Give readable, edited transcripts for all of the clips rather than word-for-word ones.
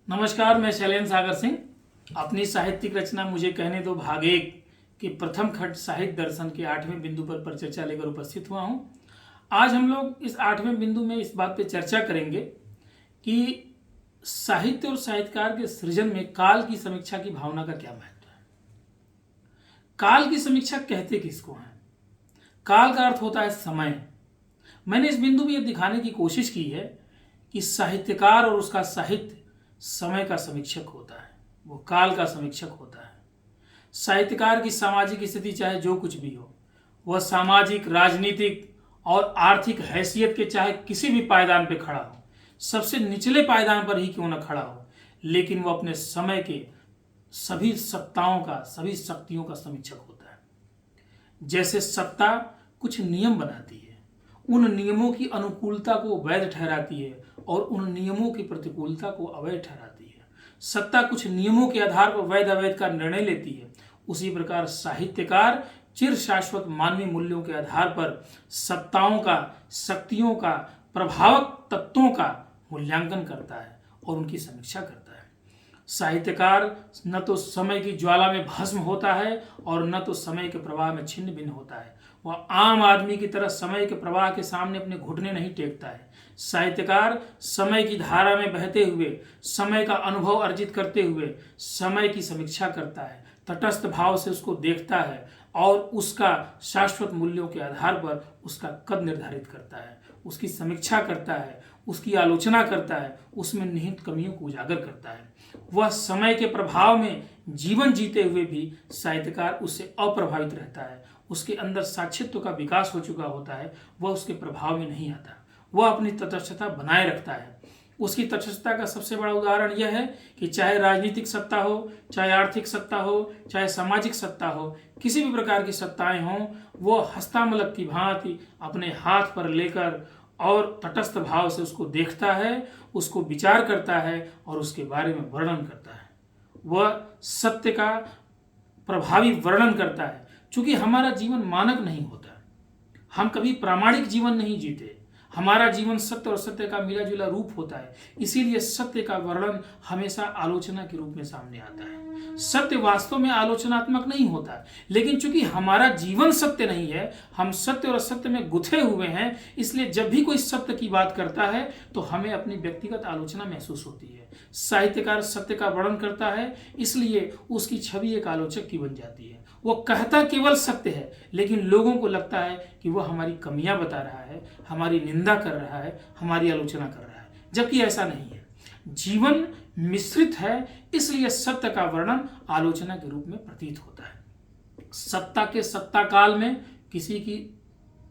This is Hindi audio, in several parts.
नमस्कार, मैं शैलेंद्र सागर सिंह। अपनी साहित्यिक रचना मुझे कहने दो भाग एक के प्रथम खंड साहित्य दर्शन के 8वें बिंदु पर परिचर्चा लेकर उपस्थित हुआ हूं। आज हम लोग इस 8वें बिंदु में इस बात पे चर्चा करेंगे कि साहित्य और साहित्यकार के सृजन में काल की समीक्षा की भावना का क्या महत्व है। काल की समीक्षा कहते किसको हैं? काल का अर्थ होता है समय। मैंने इस बिंदु में यह दिखाने की कोशिश की है कि साहित्यकार और उसका साहित्य समय का समीक्षक होता है, वो काल का समीक्षक होता है। साहित्यकार की सामाजिक स्थिति चाहे जो कुछ भी हो, वह सामाजिक, राजनीतिक और आर्थिक हैसियत के चाहे किसी भी पायदान पर खड़ा हो, सबसे निचले पायदान पर ही क्यों न खड़ा हो, लेकिन वह अपने समय के सभी सत्ताओं का, सभी शक्तियों का समीक्षक होता है। जैसे सत्ता कुछ नियम बनाती है, उन नियमों की अनुकूलता को वैध ठहराती है और उन नियमों की प्रतिकूलता को अवैध ठहराती है। सत्ता कुछ नियमों के आधार पर वैध अवैध का निर्णय लेती है। उसी प्रकार साहित्यकार चिर शाश्वत मानवीय मूल्यों के आधार पर सत्ताओं का, शक्तियों का, प्रभावक तत्वों का मूल्यांकन करता है और उनकी समीक्षा करता है। साहित्यकार न तो समय की ज्वाला में भस्म होता है और न तो समय के प्रवाह में छिन्न भिन्न होता है। वह आम आदमी की तरह समय के प्रवाह के सामने अपने घुटने नहीं टेकता है। साहित्यकार समय की धारा में बहते हुए, समय का अनुभव अर्जित करते हुए समय की समीक्षा करता है, तटस्थ भाव से उसको देखता है और उसका शाश्वत मूल्यों के आधार पर उसका कद निर्धारित करता है, उसकी समीक्षा करता है, उसकी आलोचना करता है, उसमें निहित कमियों को उजागर करता है। वह समय के प्रभाव में जीवन जीते हुए भी साहित्यकार उससे अप्रभावित रहता है। उसके अंदर साक्षित्व का विकास हो चुका होता है, वह उसके प्रभाव में नहीं आता। वह अपनी तटस्थता बनाए रखता है। उसकी तटस्थता का सबसे बड़ा उदाहरण यह है कि चाहे राजनीतिक सत्ता हो, चाहे आर्थिक सत्ता हो, चाहे सामाजिक सत्ता हो, किसी भी प्रकार की सत्ताएं हों, वह हस्तामलक की भांति अपने हाथ पर लेकर और तटस्थ भाव से उसको देखता है, उसको विचार करता है और उसके बारे में वर्णन करता है। वह सत्य का प्रभावी वर्णन करता है। चूंकि हमारा जीवन मानक नहीं होता, हम कभी प्रामाणिक जीवन नहीं जीते, हमारा जीवन सत्य और सत्य का मिला जुला रूप होता है। इसीलिए सत्य का वर्णन हमेशा आलोचना के रूप में सामने आता है। सत्य वास्तव में आलोचनात्मक नहीं होता, लेकिन चूंकि हमारा जीवन सत्य नहीं है, हम सत्य और असत्य में गुथे हुए हैं, इसलिए जब भी कोई सत्य की बात करता है तो हमें अपनी व्यक्तिगत आलोचना महसूस होती है। साहित्यकार सत्य का वर्णन करता है, इसलिए उसकी छवि एक आलोचक की बन जाती है। वो कहता केवल सत्य है, लेकिन लोगों को लगता है कि वह हमारी कमियां बता रहा है, हमारी निंदा कर रहा है, हमारी आलोचना कर रहा है, जबकि ऐसा नहीं है। जीवन मिश्रित है, इसलिए सत्य का वर्णन आलोचना के रूप में प्रतीत होता है। सत्ता के सत्ता काल में किसी की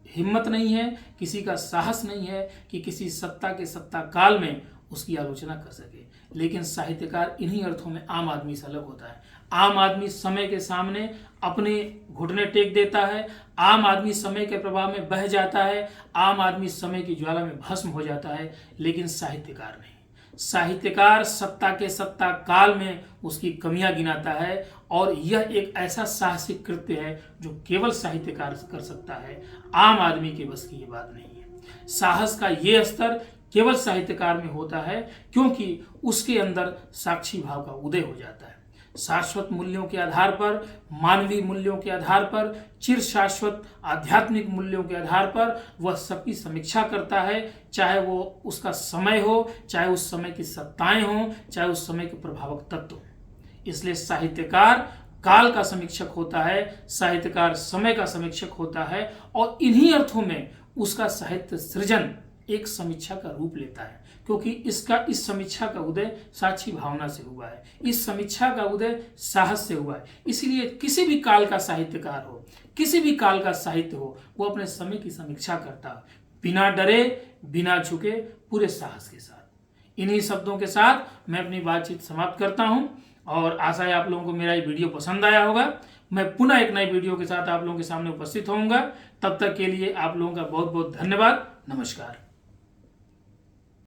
हिम्मत नहीं है, किसी का साहस नहीं है कि किसी सत्ता के सत्ता काल में उसकी आलोचना कर सके। लेकिन साहित्यकार इन्हीं अर्थों में आम आदमी से अलग होता है। आम आदमी समय के सामने अपने घुटने टेक देता है, आम आदमी समय के प्रभाव में बह जाता है, आम आदमी समय की ज्वाला में भस्म हो जाता है, लेकिन साहित्यकार नहीं। साहित्यकार सत्ता के सत्ता काल में उसकी कमियां गिनाता है और यह एक ऐसा साहसिक कृत्य है जो केवल साहित्यकार कर सकता है। आम आदमी के बस की ये बात नहीं है। साहस का ये स्तर केवल साहित्यकार में होता है, क्योंकि उसके अंदर साक्षी भाव का उदय हो जाता है। शाश्वत मूल्यों के आधार पर, मानवीय मूल्यों के आधार पर, चिर शाश्वत आध्यात्मिक मूल्यों के आधार पर वह सबकी समीक्षा करता है, चाहे वो उसका समय हो, चाहे उस समय की सत्ताएं हों, चाहे उस समय के प्रभावक तत्व हों। इसलिए साहित्यकार काल का समीक्षक होता है, साहित्यकार समय का समीक्षक होता है और इन्हीं अर्थों में उसका साहित्य सृजन एक समीक्षा का रूप लेता है, क्योंकि इस समीक्षा का उदय साक्षी भावना से हुआ है, इस समीक्षा का उदय साहस से हुआ है। इसीलिए किसी भी काल का साहित्यकार हो, किसी भी काल का साहित्य हो, वो अपने समय की समीक्षा करता है, बिना डरे, बिना झुके, पूरे साहस के साथ। इन्हीं शब्दों के साथ मैं अपनी बातचीत समाप्त करता हूं और आशा है आप लोगों को मेरा ये वीडियो पसंद आया होगा। मैं पुनः एक नई वीडियो के साथ आप लोगों के सामने उपस्थित होऊंगा। तब तक के लिए आप लोगों का बहुत बहुत धन्यवाद। नमस्कार।